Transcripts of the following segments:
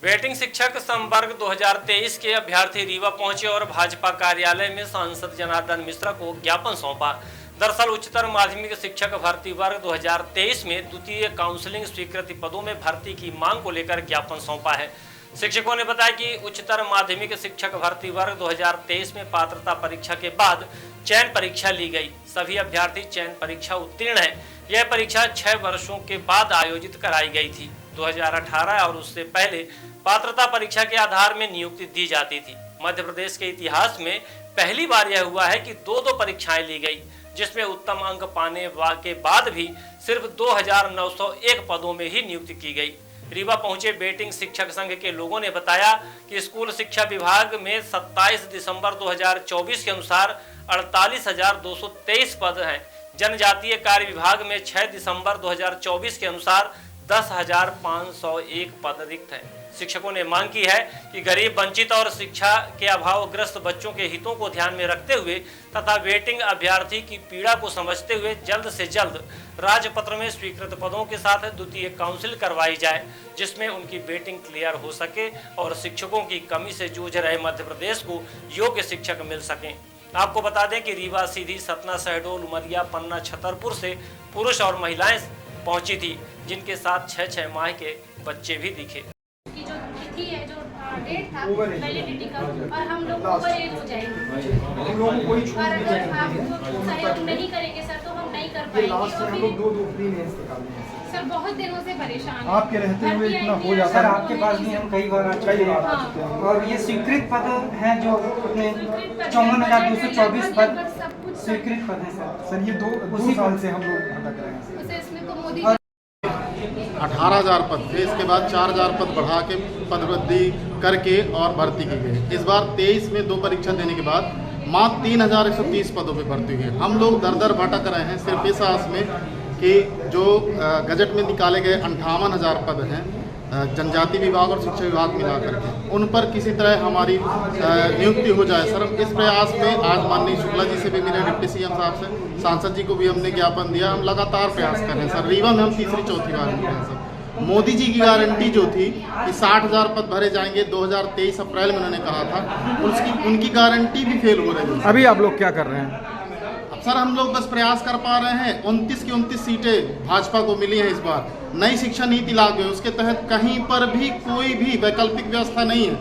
Waiting शिक्षक संवर्ग 2023 के अभ्यर्थी रीवा पहुंचे और भाजपा कार्यालय में सांसद जनार्दन मिश्रा को ज्ञापन सौंपा। दरअसल उच्चतर माध्यमिक शिक्षक भर्ती वर्ग 2023 में द्वितीय काउंसलिंग स्वीकृति पदों में भर्ती की मांग को लेकर ज्ञापन सौंपा है। शिक्षकों ने बताया कि उच्चतर माध्यमिक शिक्षक भर्ती वर्ग 2023 में पात्रता परीक्षा के बाद चयन परीक्षा ली गई। सभी अभ्यर्थी चयन परीक्षा उत्तीर्ण हैं। यह परीक्षा 6 वर्षों के बाद आयोजित कराई गई थी। 2018 और उससे पहले पात्रता परीक्षा के आधार में नियुक्ति दी जाती थी। मध्य प्रदेश के इतिहास में पहली बार यह हुआ है कि दो परीक्षाएं ली गई, जिसमें उत्तम अंक पाने के बाद भी सिर्फ 2901 पदों में ही नियुक्ति की गई। रीवा पहुंचे वेटिंग शिक्षक संघ के लोगों ने बताया कि स्कूल शिक्षा विभाग में 27 दिसंबर 2024 के अनुसार 48,223 पद हैं। जनजातीय कार्य विभाग में 6 दिसंबर 2024 के अनुसार 10,501 पद रिक्त हैं। शिक्षकों ने मांग की है कि गरीब, वंचित और शिक्षा के अभावग्रस्त बच्चों के हितों को ध्यान में रखते हुए तथा वेटिंग अभ्यर्थी की पीड़ा को समझते हुए जल्द से जल्द राजपत्र में स्वीकृत पदों के साथ द्वितीय काउंसिल करवाई जाए, जिसमें उनकी वेटिंग क्लियर हो सके और शिक्षकों की कमी से जूझ रहे मध्य प्रदेश को योग्य शिक्षक मिल सकें। आपको बता दें कि रीवा, सीधी, सतना, शहडोल, उमरिया, पन्ना, छतरपुर से पुरुष और महिलाएं पहुंची थी, जिनके साथ 6 माह के बच्चे भी दिखे। की जो तिथि है, जो डेट था वैलिडिटी का, और हम लोग ओवर एज हो जाएंगे और अगर आप सहयोग नहीं करेंगे सर तो हम नहीं कर पाएंगे। और हम लोग दो फ्री मेंस निकालने हैं सर बहुत दिनों से परेशान हैं। आपके रहते हुए इतना हो जाता सर, आपके पास भी हम कई बार आ चुके हैं और ये स्वीकृत पद हैं जो अपने 54,224 पद स्वीकृत पद हैं सर। ये दो साल से हम लोग भटक रहे हैं। उसे इसमें तो मोदी 18,000 पद थे। इसके बाद 4,000 पद बढ़ा के पदवृद्धि करके और भर्ती की गई। इस बार 23 में 2 परीक्षा देने के बाद मात्र 3,130 पदों पे भर्ती हुई है। हम लोग दर दर भटक रहे हैं सिर्फ इस आस में कि जो गजट में निकाले गए 58,000 पद हैं जनजाति विभाग और शिक्षा विभाग मिला करके, उन पर किसी तरह हमारी नियुक्ति हो जाए। सर, इस प्रयास में आज माननीय शुक्ला जी से भी मिले, डिप्टी सीएम साहब से, सांसद जी को भी हमने ज्ञापन दिया। हम लगातार प्रयास कर रहे हैं सर। रीवा में हम तीसरी चौथी बार मिले हैं सर। मोदी जी की गारंटी जो थी कि 60,000 पद भरे जाएंगे 2023 अप्रैल में उन्होंने कहा था, उनकी गारंटी भी फेल हो रही है। अभी आप लोग क्या कर रहे हैं? सर, हम लोग बस प्रयास कर पा रहे हैं। 29 की 29 सीटें भाजपा को मिली हैं इस बार। नई शिक्षा नीति लागू है, उसके तहत कहीं पर भी कोई भी वैकल्पिक व्यवस्था नहीं है।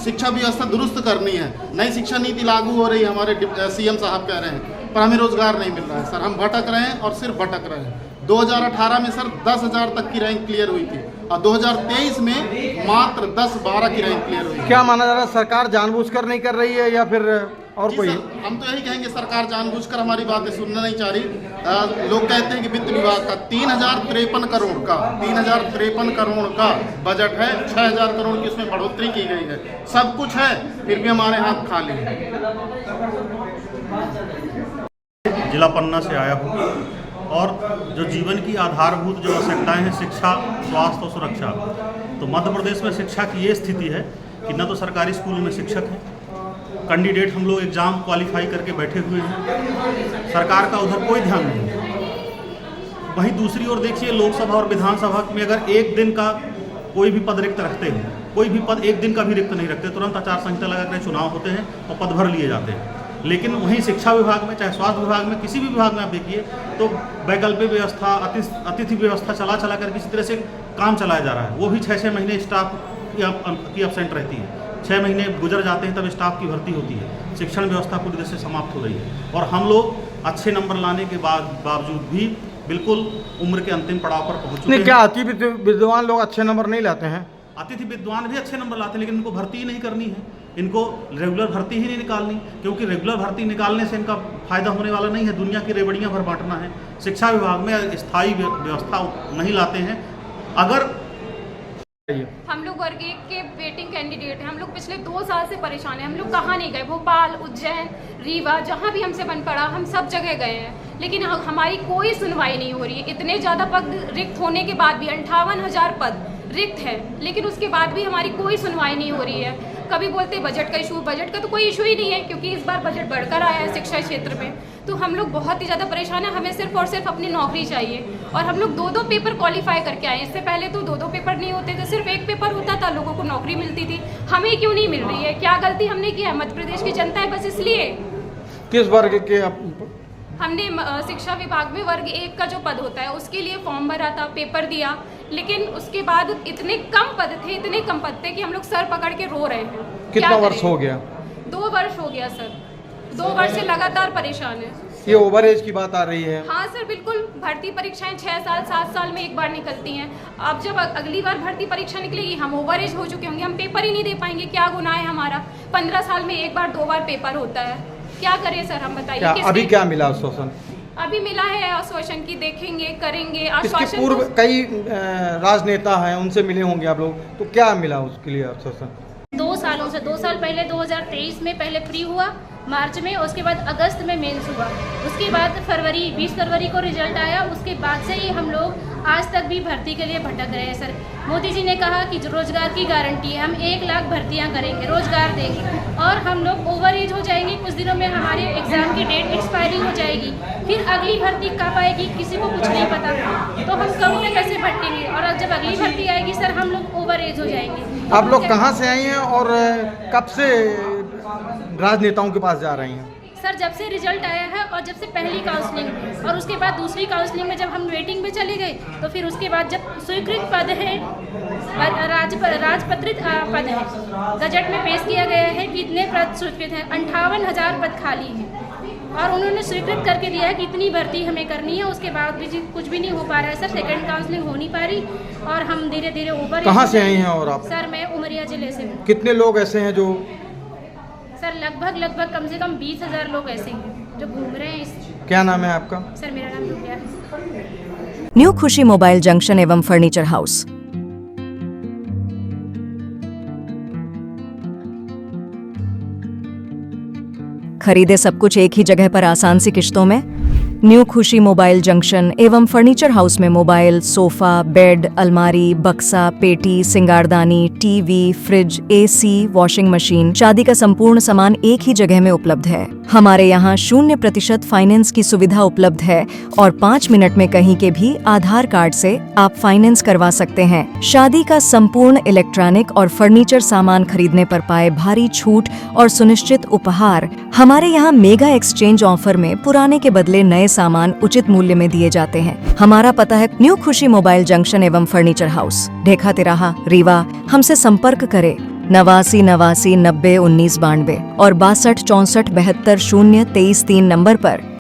शिक्षा व्यवस्था दुरुस्त करनी है। नई शिक्षा नीति लागू हो रही है, हमारे सीएम साहब कह रहे हैं, पर हमें रोजगार नहीं मिल रहा है सर। हम भटक रहे हैं और सिर्फ भटक रहे हैं। 2018 में सर 10,000 तक की रैंक क्लियर हुई थी और 2023 में मात्र 10-12 की रैंक क्लियर हुई। क्या माना जा रहा है, सरकार जानबूझकर नहीं कर रही है या फिर और कोई? हम तो यही कहेंगे, सरकार जानबूझकर हमारी बातें सुनना नहीं चाह रही। लोग कहते हैं कि वित्त विभाग का 3,053 करोड़ का बजट है, 6,000 करोड़ की उसमें बढ़ोतरी की गई है। सब कुछ है, फिर भी हमारे हाथ खाली हैं। जिला पन्ना से आया हूँ और जो जीवन की आधारभूत जो आवश्यकताएं हैं, शिक्षा, स्वास्थ्य और सुरक्षा, तो मध्य प्रदेश में शिक्षा की ये स्थिति है कि न तो सरकारी स्कूलों में शिक्षक हैं, कैंडिडेट हम लोग एग्ज़ाम क्वालिफाई करके बैठे हुए हैं, सरकार का उधर कोई ध्यान नहीं है। वहीं दूसरी ओर देखिए, लोकसभा और विधानसभा में अगर एक दिन का कोई भी पद रिक्त रखते हैं, कोई भी पद एक दिन का भी रिक्त नहीं रखते, तुरंत आचार संहिता लगा कर चुनाव होते हैं और पद भर लिए जाते हैं। लेकिन वहीं शिक्षा विभाग में, चाहे स्वास्थ्य विभाग में, किसी भी विभाग में आप देखिए तो वैकल्पिक व्यवस्था, अतिथि व्यवस्था चला कर किसी तरह से काम चलाया जा रहा है। वो भी 6-6 महीने स्टाफ की अपसेंट रहती है। 6 महीने गुजर जाते हैं तब स्टाफ की भर्ती होती है। शिक्षण व्यवस्था पूरी तरह से समाप्त हो रही है और हम लोग अच्छे नंबर लाने के बावजूद भी बिल्कुल उम्र के अंतिम पड़ाव पर पहुँच चुके हैं। क्या अति विद्वान लोग अच्छे नंबर नहीं लाते हैं? अतिथि विद्वान भी अच्छे नंबर लाते हैं, लेकिन इनको भर्ती ही नहीं करनी है। इनको रेगुलर भर्ती ही नहीं निकालनी, क्योंकि रेगुलर भर्ती निकालने से इनका फायदा होने वाला नहीं है। दुनिया की रेवड़ियाँ भर बांटना है। शिक्षा विभाग में स्थायी व्यवस्था नहीं लाते हैं। अगर हम लोग वर्ग 1 के वेटिंग कैंडिडेट हैं। हम लोग पिछले 2 साल से परेशान हैं। हम लोग कहाँ नहीं गए, भोपाल, उज्जैन, रीवा, जहाँ भी हमसे बन पड़ा हम सब जगह गए हैं, लेकिन हमारी कोई सुनवाई नहीं हो रही है। इतने ज़्यादा पद रिक्त होने के बाद भी 58,000 पद रिक्त है, लेकिन उसके बाद भी हमारी कोई सुनवाई नहीं हो रही है। कभी बोलते बजट का इशू, बजट का तो कोई इशू ही नहीं है, क्योंकि इस बार बजट बढ़कर आया है शिक्षा क्षेत्र में। तो हम लोग बहुत ही ज़्यादा परेशान हैं। हमें सिर्फ और सिर्फ अपनी नौकरी चाहिए, और हम लोग 2-2 पेपर क्वालिफाई करके आए। इससे पहले तो 2-2 पेपर नहीं होते थे, सिर्फ 1 पेपर होता था, लोगों को नौकरी मिलती थी। हमें क्यों नहीं मिल रही है? क्या गलती हमने की है? मध्य प्रदेश की जनता है बस इसलिए। किस वर्ग के आप? हमने शिक्षा विभाग में वर्ग 1 का जो पद होता है उसके लिए फॉर्म भरा था, पेपर दिया, लेकिन उसके बाद इतने कम पद थे कि हम लोग सर पकड़ के रो रहे हैं। कितना वर्ष हो गया? 2 वर्ष हो गया सर। 2 वर्ष से लगातार परेशान है। ये ओवरएज की बात आ रही है? हाँ सर, बिल्कुल। भर्ती परीक्षाएं 6 साल 7 साल में एक बार निकलती हैं। अब जब अगली बार भर्ती परीक्षा निकलेगी, हम ओवरएज हो चुके होंगे, हम पेपर ही नहीं दे पाएंगे। क्या गुनाह है हमारा? 15 साल में 1 बार 2 बार पेपर होता है। क्या करें सर, हम बताइए। अभी क्या मिला आश्वासन? अभी मिला है आश्वासन की देखेंगे, करेंगे। इसके आश्वासन पूर्व कई राजनेता हैं, उनसे मिले होंगे आप लोग, तो क्या मिला उसके लिए आश्वासन? 2 सालों से 2 साल पहले 2023 में पहले फ्री हुआ मार्च में, उसके बाद अगस्त में मेंस हुआ, उसके बाद 20 फरवरी को रिजल्ट आया। उसके बाद से ही हम लोग आज तक भी भर्ती के लिए भटक रहे हैं सर। मोदी जी ने कहा कि रोजगार की गारंटी है, हम 1 लाख भर्तियां करेंगे, रोजगार देंगे, और हम लोग ओवर एज हो जाएंगे। कुछ दिनों में हमारे एग्जाम की डेट एक्सपायरिंग हो जाएगी, फिर अगली भर्ती कब आएगी किसी को कुछ नहीं पता, तो हम कब तक कैसे भटकेंगे? और जब अगली भर्ती आएगी सर, हम लोग ओवर एज हो जाएंगे। आप लोग कहाँ से आई हैं और कब से राजनेताओं के पास जा रही हैं? सर, जब से रिजल्ट आया है और जब से पहली काउंसलिंग और उसके बाद दूसरी काउंसलिंग में जब हम वेटिंग में चले गए, तो फिर उसके बाद जब स्वीकृत पद है, राजपत्रित पद है, गजट में पेश किया गया है कि इतने पद स्वीकृत हैं, 58,000 पद खाली हैं, और उन्होंने स्वीकृत करके दिया है कि इतनी भर्ती हमें करनी है। उसके बाद भी कुछ भी नहीं हो पा रहा है सर, सेकंड काउंसलिंग हो नहीं पा रही, और हम धीरे धीरे ऊपर। कहाँ से आई हैं और आप? सर, मैं उमरिया जिले से हूँ। कितने लोग ऐसे हैं जो? सर, लगभग कम से कम 20,000 लोग ऐसे हैं जो घूम रहे हैं इस। क्या नाम है आपका? सर, मेरा नाम रुबिया है। न्यू खुशी मोबाइल जंक्शन एवं फर्नीचर हाउस। खरीदे सब कुछ एक ही जगह पर आसान सी किश्तों में? न्यू खुशी मोबाइल जंक्शन एवं फर्नीचर हाउस में मोबाइल, सोफा, बेड, अलमारी, बक्सा, पेटी, सिंगारदानी, TV, fridge, AC, washing machine, शादी का संपूर्ण सामान एक ही जगह में उपलब्ध है। हमारे यहाँ 0% फाइनेंस की सुविधा उपलब्ध है, और 5 मिनट में कहीं के भी आधार कार्ड से आप फाइनेंस करवा सकते हैं। शादी का संपूर्ण इलेक्ट्रॉनिक और फर्नीचर सामान खरीदने पर पाए भारी छूट और सुनिश्चित उपहार। हमारे यहाँ मेगा एक्सचेंज ऑफर में पुराने के बदले नए सामान उचित मूल्य में दिए जाते हैं। हमारा पता है न्यू खुशी मोबाइल जंक्शन एवं फर्नीचर हाउस, ढेखा तिराहा, रीवा। हमसे संपर्क करें 89 89 90 19 92 और 62 64 72 0 23 3 नंबर पर।